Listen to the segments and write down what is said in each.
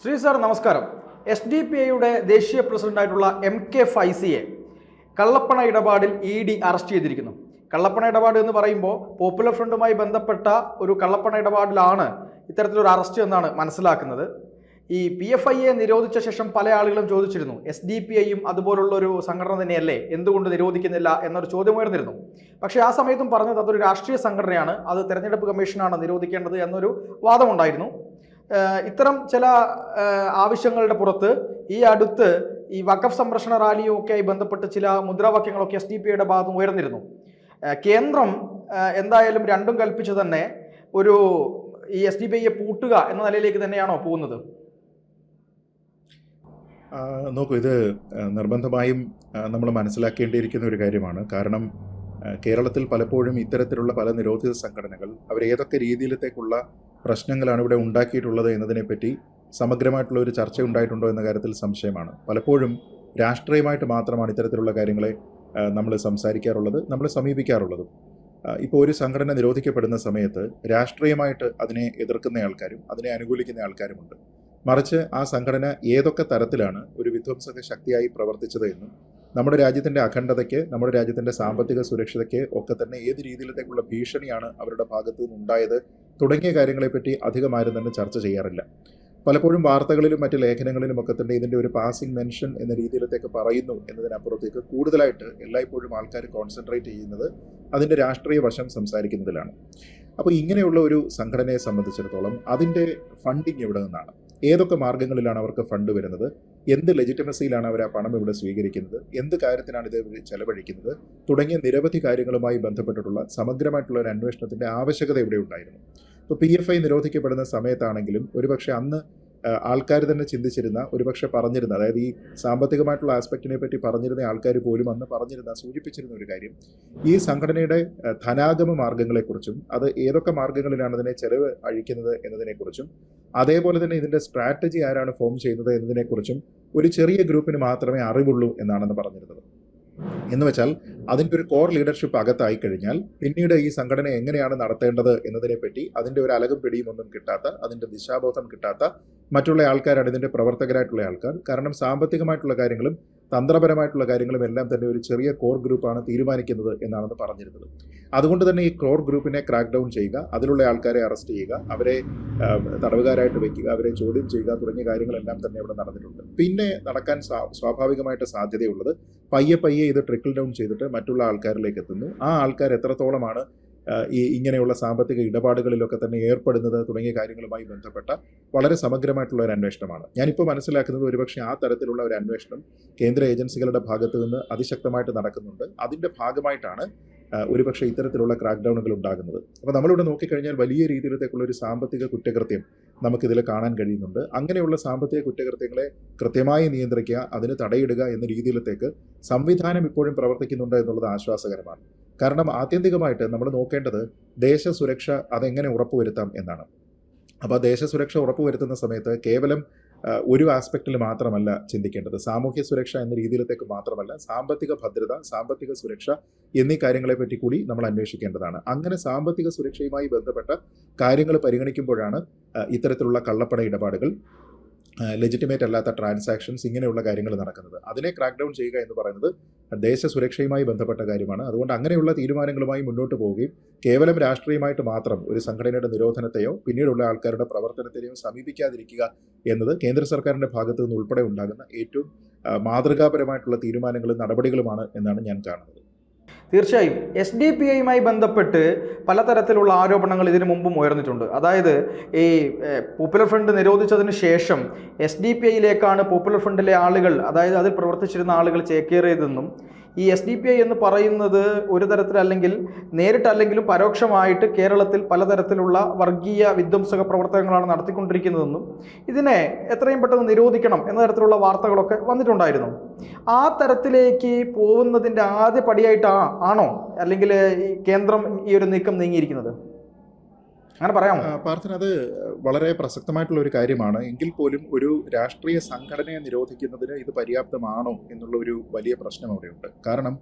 Shri sir നമസ്കാരം. SDP-യുടെ ദേശീയ പ്രസിഡന്റായിട്ടുള്ള MK ഫൈസിയെ കള്ളപ്പണ ഇടപാടിൽ ED അറസ്റ്റ് ചെയ്തിരിക്കുന്നു. കള്ളപ്പണ ഇടപാട് എന്ന് പറയുമ്പോൾ പോപ്പുലർ ഫ്രണ്ടുമായി ബന്ധപ്പെട്ട ഒരു കള്ളപ്പണ ഇടപാടിലാണ് ഇത്തരത്തിലൊരു അറസ്റ്റ് എന്നാണ് മനസ്സിലാക്കുന്നത്. ഈ PFIയെ നിരോധിച്ച ശേഷം പല ആളുകളും ചോദിച്ചിരുന്നു, SDP-യും അതുപോലുള്ള ഒരു സംഘടന തന്നെയല്ലേ, എന്തുകൊണ്ട് നിരോധിക്കുന്നില്ല എന്നൊരു ചോദ്യം ഉയർന്നിരുന്നു. പക്ഷേ ആ സമയത്തും പറഞ്ഞത് അതൊരു രാഷ്ട്രീയ സംഘടനയാണ്, അത് തെരഞ്ഞെടുപ്പ് കമ്മീഷനാണ് നിരോധിക്കേണ്ടത് എന്നൊരു വാദമുണ്ടായിരുന്നു. ഇത്തരം ചില ആവശ്യങ്ങളുടെ പുറത്ത് ഈ അടുത്ത് ഈ വഖഫ് സംരക്ഷണ റാലിയും ഒക്കെയായി ബന്ധപ്പെട്ട് ചില മുദ്രാവാക്യങ്ങളൊക്കെ SDP-യുടെ ഭാഗത്തും ഉയർന്നിരുന്നു. കേന്ദ്രം എന്തായാലും രണ്ടും കൽപ്പിച്ച് തന്നെ ഒരു ഈ SDP-യെ പൂട്ടുക എന്ന നിലയിലേക്ക് തന്നെയാണോ പോകുന്നത്? നോക്കൂ, ഇത് നിർബന്ധമായും നമ്മൾ മനസ്സിലാക്കേണ്ടിയിരിക്കുന്ന ഒരു കാര്യമാണ്. കാരണം കേരളത്തിൽ പലപ്പോഴും ഇത്തരത്തിലുള്ള പല നിരോധിത സംഘടനകൾ അവർ ഏതൊക്കെ രീതിയിലത്തേക്കുള്ള പ്രശ്നങ്ങളാണ് ഇവിടെ ഉണ്ടാക്കിയിട്ടുള്ളത് എന്നതിനെപ്പറ്റി സമഗ്രമായിട്ടുള്ള ഒരു ചർച്ച ഉണ്ടായിട്ടുണ്ടോ എന്ന കാര്യത്തിൽ സംശയമാണ്. പലപ്പോഴും രാഷ്ട്രീയമായിട്ട് മാത്രമാണ് ഇത്തരത്തിലുള്ള കാര്യങ്ങളെ നമ്മൾ സംസാരിക്കാറുള്ളത്, നമ്മൾ സമീപിക്കാറുള്ളതും. ഇപ്പോൾ ഒരു സംഘടന നിരോധിക്കപ്പെടുന്ന സമയത്ത് രാഷ്ട്രീയമായിട്ട് അതിനെ എതിർക്കുന്ന ആൾക്കാരും അതിനെ അനുകൂലിക്കുന്ന ആൾക്കാരുമുണ്ട്. മറിച്ച് ആ സംഘടന ഏതൊക്കെ തരത്തിലാണ് ഒരു വിധ്വംസക ശക്തിയായി പ്രവർത്തിച്ചത് എന്നും നമ്മുടെ രാജ്യത്തിൻ്റെ അഖണ്ഡതയ്ക്ക്, നമ്മുടെ രാജ്യത്തിൻ്റെ സാമ്പത്തിക സുരക്ഷതയ്ക്ക് ഒക്കെ തന്നെ ഏത് രീതിയിലത്തേക്കുള്ള ഭീഷണിയാണ് അവരുടെ ഭാഗത്തു നിന്നുണ്ടായത് തുടങ്ങിയ കാര്യങ്ങളെപ്പറ്റി അധികമാരും തന്നെ ചർച്ച ചെയ്യാറില്ല. പലപ്പോഴും വാർത്തകളിലും മറ്റ് ലേഖനങ്ങളിലും ഒക്കെ തന്നെ ഇതിൻ്റെ ഒരു പാസിംഗ് മെൻഷൻ എന്ന രീതിയിലത്തേക്ക് പറയുന്നു എന്നതിനപ്പുറത്തേക്ക് കൂടുതലായിട്ട് എല്ലായ്പ്പോഴും ആൾക്കാർ കോൺസെൻട്രേറ്റ് ചെയ്യുന്നത് അതിൻ്റെ രാഷ്ട്രീയ വശം സംസാരിക്കുന്നതിലാണ്. അപ്പോൾ ഇങ്ങനെയുള്ള ഒരു സംഘടനയെ സംബന്ധിച്ചിടത്തോളം അതിൻ്റെ ഫണ്ടിങ് എവിടെ നിന്നാണ്, ഏതൊക്കെ മാർഗ്ഗങ്ങളിലാണ് അവർക്ക് ഫണ്ട് വരുന്നത്, എന്ത് ലെജിറ്റിമസിയിലാണ് അവർ ആ പണം ഇവിടെ സ്വീകരിക്കുന്നത്, എന്ത് കാര്യത്തിനാണ് ഇത് ചെലവഴിക്കുന്നത് തുടങ്ങിയ നിരവധി കാര്യങ്ങളുമായി ബന്ധപ്പെട്ടിട്ടുള്ള സമഗ്രമായിട്ടുള്ള ഒരു അന്വേഷണത്തിൻ്റെ ആവശ്യകത ഇവിടെ ഉണ്ടായിരുന്നു. ഇപ്പോൾ PFI നിരോധിക്കപ്പെടുന്ന സമയത്താണെങ്കിലും ഒരുപക്ഷെ അന്ന് ആൾക്കാർ തന്നെ ചിന്തിച്ചിരുന്ന, ഒരുപക്ഷെ പറഞ്ഞിരുന്ന, അതായത് ഈ സാമ്പത്തികമായിട്ടുള്ള ആസ്പെക്റ്റിനെ പറ്റി പറഞ്ഞിരുന്ന ആൾക്കാർ പോലും അന്ന് സൂചിപ്പിച്ചിരുന്ന ഒരു കാര്യം ഈ സംഘടനയുടെ ധനാഗമ മാർഗങ്ങളെക്കുറിച്ചും അത് ഏതൊക്കെ മാർഗങ്ങളിലാണ് അതിനെ ചെലവ് അഴിക്കുന്നത് എന്നതിനെക്കുറിച്ചും അതേപോലെ തന്നെ ഇതിൻ്റെ സ്ട്രാറ്റജി ആരാണ് ഫോം ചെയ്യുന്നത് എന്നതിനെക്കുറിച്ചും ഒരു ചെറിയ ഗ്രൂപ്പിന് മാത്രമേ അറിവുള്ളൂ എന്നാണെന്ന് പറഞ്ഞിരുന്നത്. എന്ന് വെച്ചാൽ അതിൻ്റെ ഒരു കോർ ലീഡർഷിപ്പ് അകത്തായി കഴിഞ്ഞാൽ പിന്നീട് ഈ സംഘടന എങ്ങനെയാണ് നടത്തേണ്ടത് എന്നതിനെപ്പറ്റി അതിൻ്റെ ഒരു അലകും പിടിയും ഒന്നും കിട്ടാത്ത, അതിൻ്റെ ദിശാബോധം കിട്ടാത്ത മറ്റുള്ള ആൾക്കാരാണ് ഇതിൻ്റെ പ്രവർത്തകരായിട്ടുള്ള ആൾക്കാർ. കാരണം സാമ്പത്തികമായിട്ടുള്ള കാര്യങ്ങളും തന്ത്രപരമായിട്ടുള്ള കാര്യങ്ങളും എല്ലാം തന്നെ ഒരു ചെറിയ കോർ ഗ്രൂപ്പാണ് തീരുമാനിക്കുന്നത് എന്നാണെന്ന് പറഞ്ഞിരുന്നത്. അതുകൊണ്ട് തന്നെ ഈ കോർ ഗ്രൂപ്പിനെ ക്രാക്ക് ഡൗൺ ചെയ്യുക, അതിലുള്ള ആൾക്കാരെ അറസ്റ്റ് ചെയ്യുക, അവരെ തടവുകാരായിട്ട് വയ്ക്കുക, അവരെ ചോദ്യം ചെയ്യുക തുടങ്ങിയ കാര്യങ്ങളെല്ലാം തന്നെ ഇവിടെ നടന്നിട്ടുണ്ട്. പിന്നെ നടക്കാൻ സ്വാഭാവികമായിട്ട് സാധ്യതയുള്ളത് പയ്യെ ഇത് ട്രിക്കിൾ ഡൗൺ ചെയ്തിട്ട് മറ്റുള്ള ആൾക്കാരിലേക്ക് എത്തുന്നു. ആ ആൾക്കാർ എത്രത്തോളമാണ് ഇങ്ങനെയുള്ള സാമ്പത്തിക ഇടപാടുകളിലൊക്കെ തന്നെ ഏർപ്പെടുന്നത് തുടങ്ങിയ കാര്യങ്ങളുമായി ബന്ധപ്പെട്ട വളരെ സമഗ്രമായിട്ടുള്ള ഒരു അന്വേഷണമാണ്. ഞാനിപ്പോൾ മനസ്സിലാക്കുന്നത് ഒരുപക്ഷെ ആ തരത്തിലുള്ള ഒരു അന്വേഷണം കേന്ദ്ര ഏജൻസികളുടെ ഭാഗത്തു നിന്ന് അതിശക്തമായിട്ട് നടക്കുന്നുണ്ട്. അതിൻ്റെ ഭാഗമായിട്ടാണ് ഒരുപക്ഷെ ഇത്തരത്തിലുള്ള ക്രാക്ക് ഡൗണുകൾ ഉണ്ടാകുന്നത്. അപ്പോൾ നമ്മളിവിടെ നോക്കിക്കഴിഞ്ഞാൽ വലിയ രീതിയിലത്തേക്കുള്ള ഒരു സാമ്പത്തിക കുറ്റകൃത്യം നമുക്കിതിൽ കാണാൻ കഴിയുന്നുണ്ട്. അങ്ങനെയുള്ള സാമ്പത്തിക കുറ്റകൃത്യങ്ങളെ കൃത്യമായി നിയന്ത്രിക്കുക, അതിന് തടയിടുക എന്ന രീതിയിലത്തേക്ക് സംവിധാനം ഇപ്പോഴും പ്രവർത്തിക്കുന്നുണ്ട് എന്നുള്ളത് ആശ്വാസകരമാണ്. കാരണം ആത്യന്തികമായിട്ട് നമ്മൾ നോക്കേണ്ടത് ദേശസുരക്ഷ അതെങ്ങനെ ഉറപ്പുവരുത്താം എന്നാണ്. അപ്പോൾ ദേശസുരക്ഷ ഉറപ്പുവരുത്തുന്ന സമയത്ത് കേവലം ഒരു ആസ്പെക്റ്റിൽ മാത്രമല്ല ചിന്തിക്കേണ്ടത്, സാമൂഹ്യ സുരക്ഷ എന്ന രീതിയിലത്തേക്ക് മാത്രമല്ല, സാമ്പത്തിക ഭദ്രത, സാമ്പത്തിക സുരക്ഷ എന്നീ കാര്യങ്ങളെപ്പറ്റി കൂടി നമ്മൾ അന്വേഷിക്കേണ്ടതാണ്. അങ്ങനെ സാമ്പത്തിക സുരക്ഷയുമായി ബന്ധപ്പെട്ട കാര്യങ്ങൾ പരിഗണിക്കുമ്പോഴാണ് ഇത്തരത്തിലുള്ള കള്ളപ്പണ ഇടപാടുകൾ, ലെജിറ്റിമേറ്റ് അല്ലാത്ത ട്രാൻസാക്ഷൻസ്, ഇങ്ങനെയുള്ള കാര്യങ്ങൾ നടക്കുന്നത്. അതിനെ ക്രാക്ക് ഡൗൺ ചെയ്യുക എന്ന് പറയുന്നത് ദേശസുരക്ഷയുമായി ബന്ധപ്പെട്ട കാര്യമാണ്. അതുകൊണ്ട് അങ്ങനെയുള്ള തീരുമാനങ്ങളുമായി മുന്നോട്ട് പോവുകയും കേവലം രാഷ്ട്രീയമായിട്ട് മാത്രം ഒരു സംഘടനയുടെ നിരോധനത്തെയോ പിന്നീടുള്ള ആൾക്കാരുടെ പ്രവർത്തനത്തെയോ സമീപിക്കാതിരിക്കുക എന്നത് കേന്ദ്ര സർക്കാരിൻ്റെ ഭാഗത്തു നിന്ന് ഉൾപ്പെടെ ഉണ്ടാകുന്ന ഏറ്റവും മാതൃകാപരമായിട്ടുള്ള തീരുമാനങ്ങളും നടപടികളുമാണ് എന്നാണ് ഞാൻ കാണുന്നത്. തീർച്ചയായും SDP-യുമായി ബന്ധപ്പെട്ട് പലതരത്തിലുള്ള ആരോപണങ്ങൾ ഇതിനു മുമ്പും ഉയർന്നിട്ടുണ്ട്. അതായത് ഈ പോപ്പുലർ ഫ്രണ്ട് നിരോധിച്ചതിന് ശേഷം SDP-യിലേക്കാണ് പോപ്പുലർ ഫ്രണ്ടിലെ ആളുകൾ, അതായത് അതിൽ പ്രവർത്തിച്ചിരുന്ന ആളുകൾ ചേക്കേറിയതെന്നും ഈ SDP-I എന്ന് പറയുന്നത് ഒരു തരത്തിലല്ലെങ്കിൽ നേരിട്ടല്ലെങ്കിലും പരോക്ഷമായിട്ട് കേരളത്തിൽ പലതരത്തിലുള്ള വർഗീയ വിധ്വംസക പ്രവർത്തനങ്ങളാണ് നടത്തിക്കൊണ്ടിരിക്കുന്നതെന്നും ഇതിനെ എത്രയും പെട്ടെന്ന് നിരോധിക്കണം എന്ന തരത്തിലുള്ള വാർത്തകളൊക്കെ വന്നിട്ടുണ്ടായിരുന്നു. ആ തരത്തിലേക്ക് പോകുന്നതിൻ്റെ ആദ്യ പടിയായിട്ടാണോ അല്ലെങ്കിൽ ഈ കേന്ദ്രം ഈ ഒരു നീക്കം നീങ്ങിയിരിക്കുന്നത്? അങ്ങനെ പറയാമോ? പാർത്ഥൻ, അത് വളരെ പ്രസക്തമായിട്ടുള്ള ഒരു കാര്യമാണ്. എങ്കിൽ പോലും ഒരു രാഷ്ട്രീയ സംഘടനയെ നിരോധിക്കുന്നതിന് ഇത് പര്യാപ്തമാണോ എന്നുള്ള ഒരു വലിയ പ്രശ്നം അവിടെയുണ്ട്. കാരണം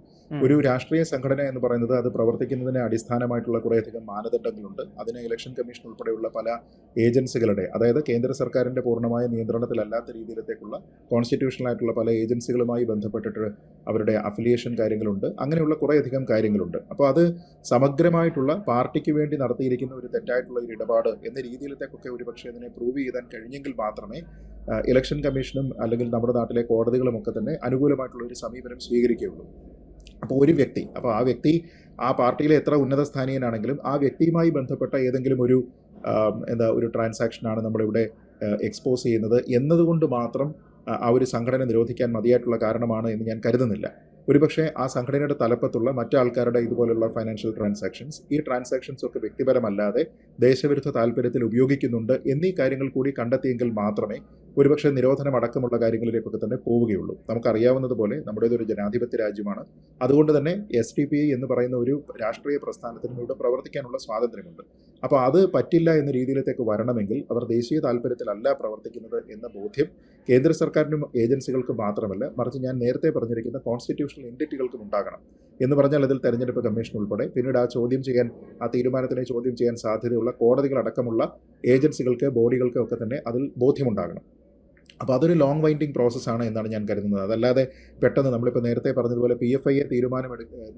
ഒരു രാഷ്ട്രീയ സംഘടന എന്ന് പറയുന്നത് അത് പ്രവർത്തിക്കുന്നതിന് അടിസ്ഥാനമായിട്ടുള്ള കുറേയധികം മാനദണ്ഡങ്ങളുണ്ട്. അതിന് ഇലക്ഷൻ കമ്മീഷൻ ഉൾപ്പെടെയുള്ള പല ഏജൻസികളുടെ, അതായത് കേന്ദ്ര സർക്കാരിൻ്റെ പൂർണ്ണമായ നിയന്ത്രണത്തിലല്ലാത്ത രീതിയിലത്തേക്കുള്ള കോൺസ്റ്റിറ്റ്യൂഷണൽ ആയിട്ടുള്ള പല ഏജൻസികളുമായി ബന്ധപ്പെട്ടിട്ട് അവരുടെ അഫിലിയേഷൻ കാര്യങ്ങളുണ്ട്. അങ്ങനെയുള്ള കുറേയധികം കാര്യങ്ങളുണ്ട്. അപ്പോൾ അത് സമഗ്രമായിട്ടുള്ള പാർട്ടിക്ക് വേണ്ടി നടത്തിയിരിക്കുന്ന ഒരു തെറ്റായിട്ടുള്ള ഒരു ഇടപാട് എന്ന രീതിയിലത്തേക്കൊക്കെ ഒരുപക്ഷെ അതിനെ പ്രൂവ് ചെയ്യാൻ കഴിഞ്ഞെങ്കിൽ മാത്രമേ ഇലക്ഷൻ കമ്മീഷനും അല്ലെങ്കിൽ നമ്മുടെ നാട്ടിലെ കോടതികളും ഒക്കെ തന്നെ അനുകൂലമായിട്ടുള്ള ഒരു സമീപനം സ്വീകരിക്കുകയുള്ളൂ. അപ്പോൾ ഒരു വ്യക്തി, അപ്പോൾ ആ വ്യക്തി ആ പാർട്ടിയിലെ എത്ര ഉന്നത സ്ഥാനീയനാണെങ്കിലും ആ വ്യക്തിയുമായി ബന്ധപ്പെട്ട ഏതെങ്കിലും ഒരു ഒരു ട്രാൻസാക്ഷനാണ് നമ്മളിവിടെ എക്സ്പോസ് ചെയ്യുന്നത് എന്നതുകൊണ്ട് മാത്രം ആ ഒരു സംഘടന നിരോധിക്കാൻ മതിയായിട്ടുള്ള കാരണമാണ് എന്ന് ഞാൻ കരുതുന്നില്ല. ഒരുപക്ഷെ ആ സംഘടനയുടെ തലപ്പത്തുള്ള മറ്റാൾക്കാരുടെ ഇതുപോലുള്ള ഫൈനാൻഷ്യൽ ട്രാൻസാക്ഷൻസ്, ഈ ട്രാൻസാക്ഷൻസ് ഒക്കെ വ്യക്തിപരമല്ലാതെ ദേശവിരുദ്ധ താല്പര്യത്തിൽ ഉപയോഗിക്കുന്നുണ്ട് എന്നീ കാര്യങ്ങൾ കൂടി കണ്ടെത്തിയെങ്കിൽ മാത്രമേ ഒരുപക്ഷെ നിരോധനം അടക്കമുള്ള കാര്യങ്ങളിലേക്കൊക്കെ തന്നെ പോവുകയുള്ളൂ. നമുക്കറിയാവുന്നതുപോലെ നമ്മുടേതൊരു ജനാധിപത്യ രാജ്യമാണ്. അതുകൊണ്ട് തന്നെ SDPI എന്ന് പറയുന്ന ഒരു രാഷ്ട്രീയ പ്രസ്ഥാനത്തിനും ഇവിടെ പ്രവർത്തിക്കാനുള്ള സ്വാതന്ത്ര്യമുണ്ട്. അപ്പോൾ അത് പറ്റില്ല എന്ന രീതിയിലേക്ക് വരണമെങ്കിൽ അവർ ദേശീയ താല്പര്യത്തിലല്ല പ്രവർത്തിക്കുന്നത് എന്ന ബോധ്യം കേന്ദ്ര സർക്കാരിനും ഏജൻസികൾക്കും മാത്രമല്ല, മറിച്ച് ഞാൻ നേരത്തെ പറഞ്ഞിരിക്കുന്ന കോൺസ്റ്റിറ്റ്യൂഷണൽ എൻറ്റിറ്റികൾക്കും ഉണ്ടാകണം. എന്ന് പറഞ്ഞാൽ അതിൽ തെരഞ്ഞെടുപ്പ് കമ്മീഷൻ ഉൾപ്പെടെ, പിന്നീട് ആ തീരുമാനത്തിനെ ചോദ്യം ചെയ്യാൻ സാധ്യതയുള്ള കോടതികളടക്കമുള്ള ഏജൻസികൾക്ക്, ബോഡികൾക്ക് ഒക്കെ തന്നെ അതിൽ ബോധ്യമുണ്ടാകണം. അപ്പോൾ അതൊരു ലോങ് വൈൻഡിങ് പ്രോസസ്സാണ് എന്നാണ് ഞാൻ കരുതുന്നത്. അതല്ലാതെ പെട്ടെന്ന് നമ്മളിപ്പോൾ നേരത്തെ പറഞ്ഞതുപോലെ PFIയെ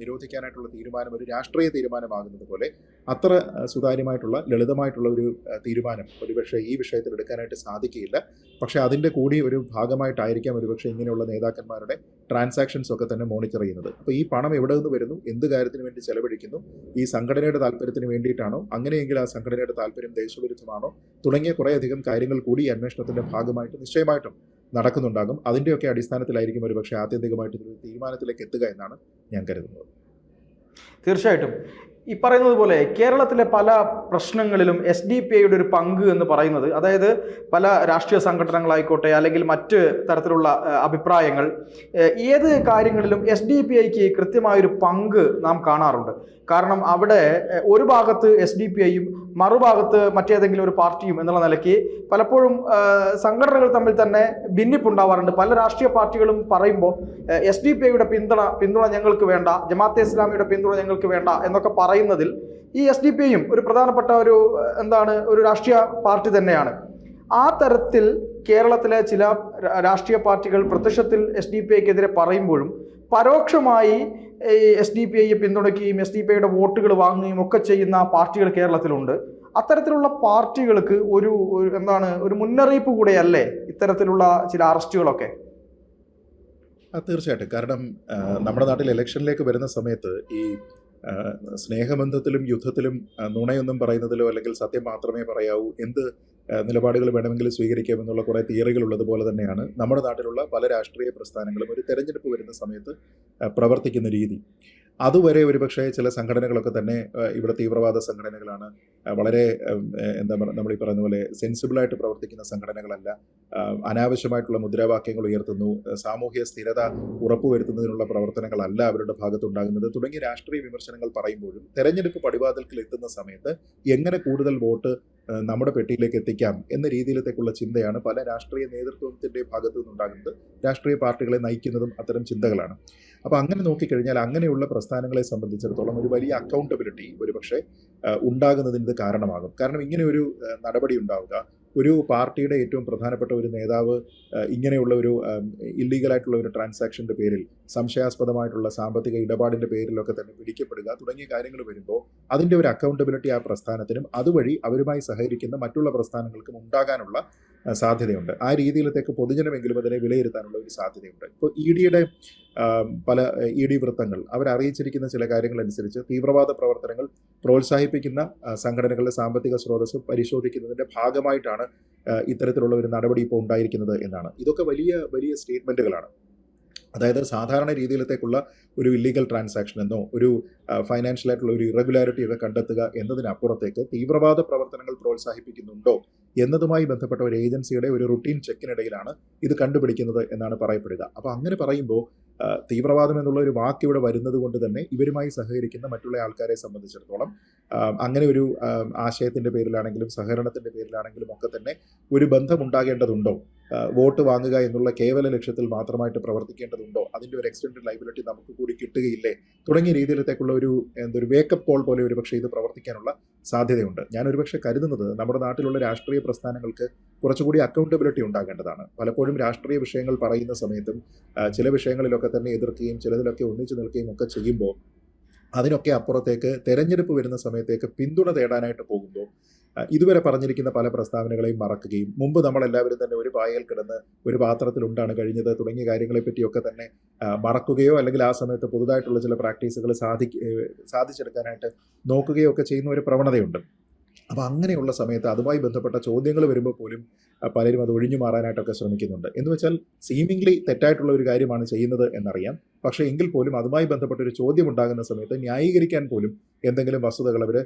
നിരോധിക്കാനായിട്ടുള്ള തീരുമാനം ഒരു രാഷ്ട്രീയ തീരുമാനമാകുന്നത് പോലെ അത്ര സുതാര്യമായിട്ടുള്ള ലളിതമായിട്ടുള്ള ഒരു തീരുമാനം ഒരുപക്ഷെ ഈ വിഷയത്തിൽ എടുക്കാനായിട്ട് സാധിക്കില്ല. പക്ഷേ അതിൻ്റെ കൂടി ഒരു ഭാഗമായിട്ടായിരിക്കാം ഒരുപക്ഷെ ഇങ്ങനെയുള്ള നേതാക്കന്മാരുടെ ട്രാൻസാക്ഷൻസ് ഒക്കെ തന്നെ മോണിറ്റർ ചെയ്യുന്നത്. അപ്പോൾ ഈ പണം എവിടെ നിന്ന് വരുന്നു, എന്ത് കാര്യത്തിന് വേണ്ടി ചെലവഴിക്കുന്നു, ഈ സംഘടനയുടെ താല്പര്യത്തിന് വേണ്ടിയിട്ടാണോ, അങ്ങനെയെങ്കിൽ ആ സംഘടനയുടെ താല്പര്യം ദേശവിരുദ്ധമാണോ, തുടങ്ങിയ കുറേയധികം കാര്യങ്ങൾ കൂടി ഈ അന്വേഷണത്തിൻ്റെ ഭാഗമായിട്ട് നിശ്ചയമായിട്ടും നടക്കുന്നുണ്ടാകും. അതിൻ്റെയൊക്കെ അടിസ്ഥാനത്തിലായിരിക്കും ഒരുപക്ഷെ ആത്യന്തികമായിട്ടൊരു തീരുമാനത്തിലേക്ക് എത്തുക എന്നാണ് ഞാൻ കരുതുന്നത്. തീർച്ചയായിട്ടും ഈ പറയുന്നത് പോലെ കേരളത്തിലെ പല പ്രശ്നങ്ങളിലും SDPIയുടെ ഒരു പങ്ക് എന്ന് പറയുന്നത്, അതായത് പല രാഷ്ട്രീയ സംഘടനകളായിക്കോട്ടെ അല്ലെങ്കിൽ മറ്റ് തരത്തിലുള്ള അഭിപ്രായങ്ങൾ, ഏത് കാര്യങ്ങളിലും SDPIക്ക് കൃത്യമായൊരു പങ്ക് നാം കാണാറുണ്ട്. കാരണം അവിടെ ഒരു ഭാഗത്ത് SDPIയും മറുഭാഗത്ത് മറ്റേതെങ്കിലും ഒരു പാർട്ടിയും എന്നുള്ള നിലയ്ക്ക് പലപ്പോഴും സംഘടനകൾ തമ്മിൽ തന്നെ ഭിന്നിപ്പുണ്ടാവാറുണ്ട്. പല രാഷ്ട്രീയ പാർട്ടികളും പറയുമ്പോൾ SDPIയുടെ പിന്തുണ ഞങ്ങൾക്ക് വേണ്ട, ജമാഅത്തെ ഇസ്ലാമിയുടെ പിന്തുണ ഞങ്ങൾക്ക് വേണ്ട എന്നൊക്കെ പറയുന്നതിൽ ഈ SDPIയും ഒരു പ്രധാനപ്പെട്ട ഒരു രാഷ്ട്രീയ പാർട്ടി തന്നെയാണ്. ആ തരത്തിൽ കേരളത്തിലെ ചില രാഷ്ട്രീയ പാർട്ടികൾ പ്രത്യക്ഷത്തിൽ SDPIക്കെതിരെ പറയുമ്പോഴും പരോക്ഷമായി SDPIയെ പിന്തുണയ്ക്കുകയും SDPIയുടെ വോട്ടുകൾ വാങ്ങുകയും ഒക്കെ ചെയ്യുന്ന പാർട്ടികൾ കേരളത്തിലുണ്ട്. അത്തരത്തിലുള്ള പാർട്ടികൾക്ക് ഒരു മുന്നറിയിപ്പ് കൂടെയല്ലേ ഇത്തരത്തിലുള്ള ചില അറസ്റ്റുകളൊക്കെ? തീർച്ചയായിട്ടും. കാരണം നമ്മുടെ നാട്ടിൽ ഇലക്ഷനിലേക്ക് വരുന്ന സമയത്ത് ഈ സ്നേഹബന്ധത്തിലും യുദ്ധത്തിലും നുണയൊന്നും പറയുന്നതിലോ അല്ലെങ്കിൽ സത്യം മാത്രമേ പറയാവൂ, എന്ത് നിലപാടുകൾ വേണമെങ്കിലും സ്വീകരിക്കാമെന്നുള്ള കുറേ തിയറികൾ ഉള്ളതുപോലെ തന്നെയാണ് നമ്മുടെ നാട്ടിലുള്ള പല രാഷ്ട്രീയ പ്രസ്ഥാനങ്ങളും ഒരു തെരഞ്ഞെടുപ്പ് വരുന്ന സമയത്ത് പ്രവർത്തിക്കുന്ന രീതി. അതുവരെ ഒരുപക്ഷെ ചില സംഘടനകളൊക്കെ തന്നെ ഇവിടെ തീവ്രവാദ സംഘടനകളാണ്, വളരെ നമ്മൾ ഈ പറയുന്ന പോലെ സെൻസിബിളായിട്ട് പ്രവർത്തിക്കുന്ന സംഘടനകളല്ല, അനാവശ്യമായിട്ടുള്ള മുദ്രാവാക്യങ്ങൾ ഉയർത്തുന്നു, സാമൂഹ്യ സ്ഥിരത ഉറപ്പുവരുത്തുന്നതിനുള്ള പ്രവർത്തനങ്ങളല്ല അവരുടെ ഭാഗത്തുണ്ടാകുന്നത് തുടങ്ങിയ രാഷ്ട്രീയ വിമർശനങ്ങൾ പറയുമ്പോഴും തെരഞ്ഞെടുപ്പ് പടിവാതിൽക്കൽ എത്തുന്ന സമയത്ത് എങ്ങനെ കൂടുതൽ വോട്ട് നമ്മുടെ പെട്ടിയിലേക്ക് എത്തിക്കാം എന്ന രീതിയിലത്തേക്കുള്ള ചിന്തയാണ് പല രാഷ്ട്രീയ നേതൃത്വത്തിൻ്റെ ഭാഗത്തു നിന്നുണ്ടാകുന്നത്. രാഷ്ട്രീയ പാർട്ടികളെ നയിക്കുന്നതും അത്തരം ചിന്തകളാണ്. അപ്പോൾ അങ്ങനെ നോക്കിക്കഴിഞ്ഞാൽ അങ്ങനെയുള്ള പ്രസ്ഥാനങ്ങളെ സംബന്ധിച്ചിടത്തോളം ഒരു വലിയ അക്കൗണ്ടബിലിറ്റി ഒരുപക്ഷെ ഉണ്ടാകുന്നതിന് ഇത് കാരണമാകും. കാരണം ഇങ്ങനെ ഒരു നടപടി ഉണ്ടാവുക, ഒരു പാർട്ടിയുടെ ഏറ്റവും പ്രധാനപ്പെട്ട ഒരു നേതാവ് ഇങ്ങനെയുള്ള ഒരു ഇല്ലീഗലായിട്ടുള്ള ഒരു ട്രാൻസാക്ഷൻ്റെ പേരിൽ, സംശയാസ്പദമായിട്ടുള്ള സാമ്പത്തിക ഇടപാടിൻ്റെ പേരിലൊക്കെ തന്നെ പിടിക്കപ്പെടുക തുടങ്ങിയ കാര്യങ്ങൾ വരുമ്പോൾ അതിൻ്റെ ഒരു അക്കൗണ്ടബിലിറ്റി ആ പ്രസ്ഥാനത്തിനും അതുവഴി അവരുമായി സഹകരിക്കുന്ന മറ്റുള്ള പ്രസ്ഥാനങ്ങൾക്കും ഉണ്ടാകാനുള്ള സാധ്യതയുണ്ട്. ആ രീതിയിലത്തേക്ക് പൊതുജനമെങ്കിലും അതിനെ വിലയിരുത്താനുള്ള ഒരു സാധ്യതയുണ്ട്. ഇപ്പോൾ പല ED വൃത്തങ്ങൾ അവരറിയിച്ചിരിക്കുന്ന ചില കാര്യങ്ങളനുസരിച്ച് തീവ്രവാദ പ്രവർത്തനങ്ങൾ പ്രോത്സാഹിപ്പിക്കുന്ന സംഘടനകളുടെ സാമ്പത്തിക സ്രോതസ് പരിശോധിക്കുന്നതിൻ്റെ ഭാഗമായിട്ടാണ് ഇത്തരത്തിലുള്ള ഒരു നടപടി ഇപ്പോൾ ഉണ്ടായിരിക്കുന്നത് എന്നാണ്. ഇതൊക്കെ വലിയ വലിയ സ്റ്റേറ്റ്മെൻറ്റുകളാണ്. അതായത് സാധാരണ രീതിയിലത്തേക്കുള്ള ഒരു ഇല്ലീഗൽ ട്രാൻസാക്ഷൻ എന്നോ ഒരു ഫൈനാൻഷ്യൽ ആയിട്ടുള്ള ഒരു ഇറഗുലാരിറ്റി ഒക്കെ കണ്ടെത്തുക എന്നതിനപ്പുറത്തേക്ക് തീവ്രവാദ പ്രവർത്തനങ്ങൾ പ്രോത്സാഹിപ്പിക്കുന്നുണ്ടോ എന്നതുമായി ബന്ധപ്പെട്ട ഒരു ഏജൻസിയുടെ ഒരു റുട്ടീൻ ചെക്കിനിടയിലാണ് ഇത് കണ്ടുപിടിക്കുന്നത് എന്നാണ് പറയപ്പെടുക. അപ്പോൾ അങ്ങനെ പറയുമ്പോൾ തീവ്രവാദം എന്നുള്ള ഒരു വാക്ക് ഇവിടെ വരുന്നത് കൊണ്ട് തന്നെ ഇവരുമായി സഹകരിക്കുന്ന മറ്റുള്ള ആൾക്കാരെ സംബന്ധിച്ചിടത്തോളം അങ്ങനെ ഒരു ആശയത്തിൻ്റെ പേരിലാണെങ്കിലും സഹകരണത്തിൻ്റെ പേരിലാണെങ്കിലും ഒക്കെ തന്നെ ഒരു ബന്ധമുണ്ടാകേണ്ടതുണ്ടോ? വോട്ട് വാങ്ങുക എന്നുള്ള കേവല ലക്ഷ്യത്തിൽ മാത്രമായിട്ട് പ്രവർത്തിക്കേണ്ടതുണ്ടോ? അതിൻ്റെ ഒരു എക്സ്റ്റൻഡ് ലൈബിലിറ്റി നമുക്ക് കൂടി കിട്ടുകയില്ലേ? തുടങ്ങിയ രീതിയിലത്തേക്കുള്ള ഒരു വേക്കപ്പ് കോൾ പോലെ ഒരുപക്ഷെ ഇത് പ്രവർത്തിക്കാനുള്ള സാധ്യതയുണ്ട്. ഞാൻ ഒരുപക്ഷെ കരുതുന്നത് നമ്മുടെ നാട്ടിലുള്ള രാഷ്ട്രീയ പ്രസ്ഥാനങ്ങൾക്ക് കുറച്ചുകൂടി അക്കൗണ്ടബിലിറ്റി ഉണ്ടാകേണ്ടതാണ്. പലപ്പോഴും രാഷ്ട്രീയ വിഷയങ്ങൾ പറയുന്ന സമയത്തും ചില വിഷയങ്ങളിലൊക്കെ തന്നെ എതിർക്കുകയും ചിലതിലൊക്കെ ഒന്നിച്ചു നിൽക്കുകയും ഒക്കെ ചെയ്യുമ്പോൾ അതിനൊക്കെ അപ്പുറത്തേക്ക് തെരഞ്ഞെടുപ്പ് വരുന്ന സമയത്തേക്ക് പിന്തുണ തേടാനായിട്ട് പോകുമ്പോൾ ഇതുവരെ പറഞ്ഞിരിക്കുന്ന പല പ്രസ്താവനകളെയും മറക്കുകയും മുമ്പ് നമ്മളെല്ലാവരും തന്നെ ഒരു പായൽ കിടന്ന് ഒരു പാത്രത്തിലുണ്ടാണ് കഴിഞ്ഞത് തുടങ്ങിയ കാര്യങ്ങളെപ്പറ്റിയൊക്കെ തന്നെ മറക്കുകയോ അല്ലെങ്കിൽ ആ സമയത്ത് പുതുതായിട്ടുള്ള ചില പ്രാക്ടീസുകൾ സാധിച്ചെടുക്കാനായിട്ട് നോക്കുകയോ ഒക്കെ ചെയ്യുന്ന ഒരു പ്രവണതയുണ്ട്. അപ്പോൾ അങ്ങനെയുള്ള സമയത്ത് അതുമായി ബന്ധപ്പെട്ട ചോദ്യങ്ങൾ വരുമ്പോൾ പോലും പലരും അത് ഒഴിഞ്ഞു മാറാനായിട്ടൊക്കെ ശ്രമിക്കുന്നുണ്ട്. എന്ന് വെച്ചാൽ സീമിംഗ്ലി തെറ്റായിട്ടുള്ള ഒരു കാര്യമാണ് ചെയ്യുന്നത് എന്നറിയാം, പക്ഷേ എങ്കിൽ പോലും അതുമായി ബന്ധപ്പെട്ട ഒരു ചോദ്യം ഉണ്ടാകുന്ന സമയത്ത് ന്യായീകരിക്കാൻ പോലും എന്തെങ്കിലും വസ്തുതകൾ അവർ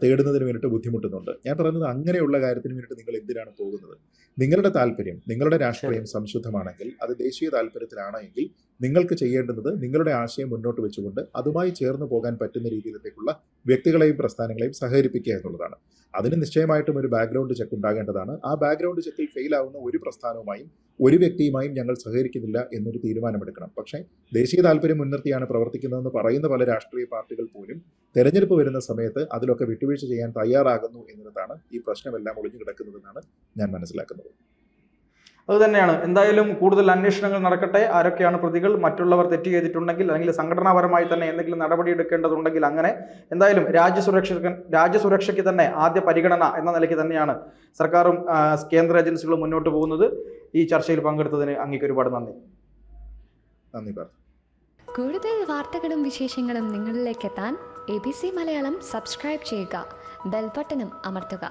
തേടുന്നതിന് വേണ്ടിയിട്ട് ബുദ്ധിമുട്ടുന്നുണ്ട്. ഞാൻ പറയുന്നത് അങ്ങനെയുള്ള കാര്യത്തിന് വേണ്ടിയിട്ട് നിങ്ങൾ എന്തിനാണ് പോകുന്നത്? നിങ്ങളുടെ താല്പര്യം, നിങ്ങളുടെ രാഷ്ട്രീയം സംശുദ്ധമാണെങ്കിൽ, അത് ദേശീയ താല്പര്യത്തിലാണെങ്കിൽ നിങ്ങൾക്ക് ചെയ്യേണ്ടുന്നത് നിങ്ങളുടെ ആശയം മുന്നോട്ട് വെച്ചുകൊണ്ട് അതുമായി ചേർന്ന് പോകാൻ പറ്റുന്ന രീതിയിലത്തേക്കുള്ള വ്യക്തികളെയും പ്രസ്ഥാനങ്ങളെയും സഹകരിപ്പിക്കുക എന്നുള്ളതാണ്. അതിന് നിശ്ചയമായിട്ടും ഒരു ബാക്ക്ഗ്രൗണ്ട് ചെക്ക് ഉണ്ടാകേണ്ടതാണ്. ആ ബാക്ക്ഗ്രൗണ്ട് ചെക്കിൽ ഫെയിൽ ആവുന്ന ഒരു പ്രസ്ഥാനവുമായും ഒരു വ്യക്തിയുമായും ഞങ്ങൾ സഹകരിക്കുന്നില്ല എന്നൊരു തീരുമാനമെടുക്കണം. പക്ഷേ ദേശീയ താല്പര്യം മുൻനിർത്തിയാണ് പ്രവർത്തിക്കുന്നതെന്ന് പറയുന്ന പല രാഷ്ട്രീയ പാർട്ടികൾ പോലും തെരഞ്ഞെടുപ്പ് വരുന്ന സമയത്ത് അതിലൊക്കെ വിട്ടുവീഴ്ച ചെയ്യാൻ തയ്യാറാകുന്നു എന്നിടത്താണ് ഈ പ്രശ്നമെല്ലാം ഒളിഞ്ഞു കിടക്കുന്നതെന്നാണ് ഞാൻ മനസ്സിലാക്കുന്നത്. അതുതന്നെയാണ്. എന്തായാലും കൂടുതൽ അന്വേഷണങ്ങൾ നടക്കട്ടെ. ആരൊക്കെയാണ് പ്രതികൾ, മറ്റുള്ളവർ തെറ്റ് ചെയ്തിട്ടുണ്ടെങ്കിൽ അല്ലെങ്കിൽ സംഘടനാപരമായി തന്നെ എന്തെങ്കിലും നടപടി എടുക്കേണ്ടതുണ്ടെങ്കിൽ അങ്ങനെ എന്തായാലും രാജ്യസുരക്ഷയ്ക്ക് തന്നെ ആദ്യ പരിഗണന എന്ന നിലയ്ക്ക് തന്നെയാണ് സർക്കാരും കേന്ദ്ര ഏജൻസികളും മുന്നോട്ട് പോകുന്നത്. ഈ ചർച്ചയിൽ പങ്കെടുത്തതിന് അങ്ങേക്ക് ഒരുപാട് നന്ദി. കൂടുതൽ വാർത്തകളും വിശേഷങ്ങളും നിങ്ങളിലേക്ക് എത്താൻ ABC മലയാളം സബ്സ്ക്രൈബ് ചെയ്യുക, ബെൽ ബട്ടണും അമർത്തുക.